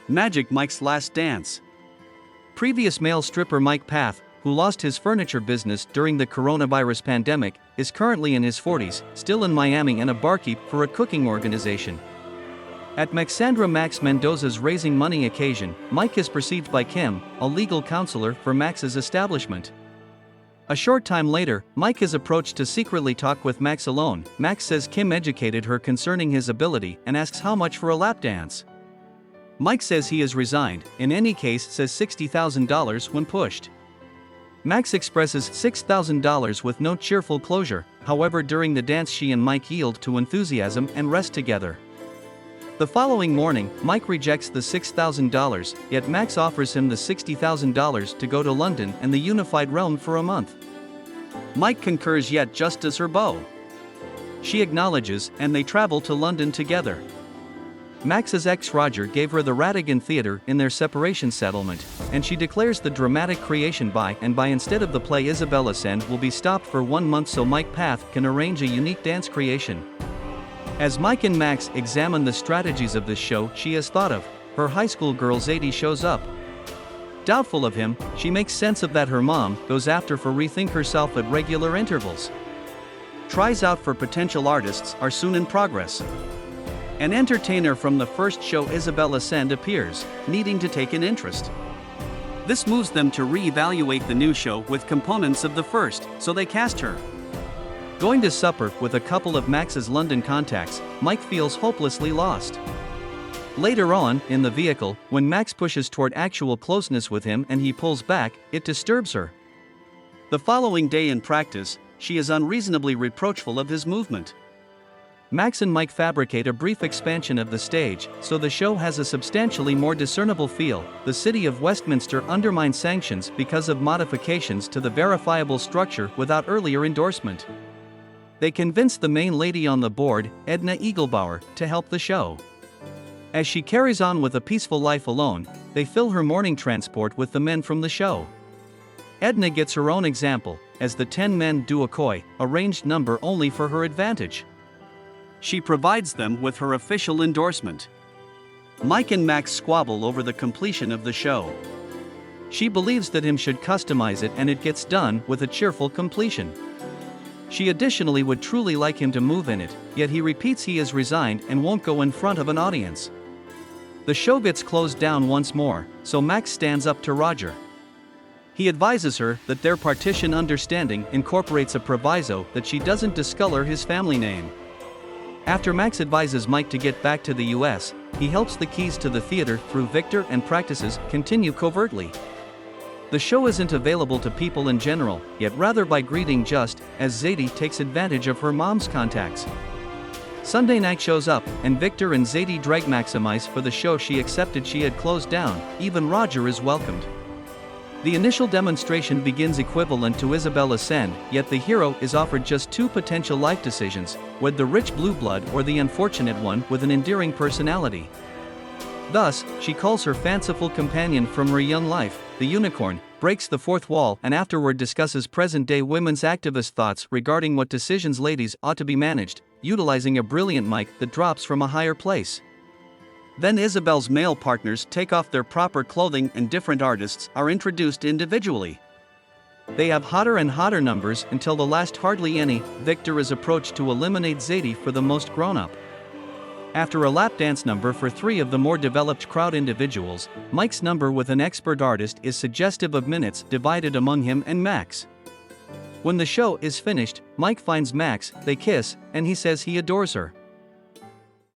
Magic Mike's last dance. Previous male stripper Mike Path, who lost his furniture business during the coronavirus pandemic, is currently in his 40s, still in Miami and a barkeep for a cooking organization. At Maxandra Max Mendoza's raising money occasion, Mike is perceived by Kim, a legal counselor for Max's establishment. A short time later, Mike is approached to secretly talk with Max alone. Max says Kim educated her concerning his ability and asks how much for a lap dance. Mike says he is resigned, in any case says $60,000 when pushed. Max expresses $6,000 with no cheerful closure, however during the dance she and Mike yield to enthusiasm and rest together. The following morning, Mike rejects the $6,000, yet Max offers him the $60,000 to go to London and the unified realm for a month. Mike concurs yet just as her beau. She acknowledges, and they travel to London together. Max's ex Roger gave her the Radigan Theatre in their separation settlement, and she declares the dramatic creation by instead of the play Isabella Send will be stopped for 1 month so Mike Path can arrange a unique dance creation. As Mike and Max examine the strategies of this show she has thought of, her high school girl Zadie shows up. Doubtful of him, she makes sense of that her mom goes after for rethink herself at regular intervals. Tries out for potential artists are soon in progress. An entertainer from the first show Isabella Send appears, needing to take an interest. This moves them to re-evaluate the new show with components of the first, so they cast her. Going to supper with a couple of Max's London contacts, Mike feels hopelessly lost. Later on, in the vehicle, when Max pushes toward actual closeness with him and he pulls back, it disturbs her. The following day in practice, she is unreasonably reproachful of his movement. Max and Mike fabricate a brief expansion of the stage, so the show has a substantially more discernible feel. The city of Westminster undermines sanctions because of modifications to the verifiable structure without earlier endorsement. They convince the main lady on the board, Edna Eaglebauer, to help the show. As she carries on with a peaceful life alone, they fill her morning transport with the men from the show. Edna gets her own example, as the 10 men do a coy, arranged number only for her advantage. She provides them with her official endorsement. Mike and Max squabble over the completion of the show. She believes that him should customize it and it gets done with a cheerful completion. She additionally would truly like him to move in it, yet he repeats he is resigned and won't go in front of an audience. The show gets closed down once more, so Max stands up to Roger. He advises her that their partition understanding incorporates a proviso that she doesn't discolor his family name. After Max advises Mike to get back to the US, he helps the keys to the theater through Victor and practices continue covertly. The show isn't available to people in general, yet rather by greeting just as Zadie takes advantage of her mom's contacts. Sunday night shows up, and Victor and Zadie drag maximize for the show she accepted she had closed down. Even Roger is welcomed. The initial demonstration begins equivalent to Isabella Send, yet the hero is offered just 2 potential life decisions, wed the rich blue blood or the unfortunate one with an endearing personality. Thus, she calls her fanciful companion from her young life, the unicorn, breaks the fourth wall and afterward discusses present-day women's activist thoughts regarding what decisions ladies ought to be managed, utilizing a brilliant mic that drops from a higher place. Then Isabel's male partners take off their proper clothing and different artists are introduced individually. They have hotter and hotter numbers until the last hardly any. Victor is approached to eliminate Zadie for the most grown-up. After a lap dance number for 3 of the more developed crowd individuals, Mike's number with an expert artist is suggestive of minutes divided among him and Max. When the show is finished, Mike finds Max, they kiss, and he says he adores her.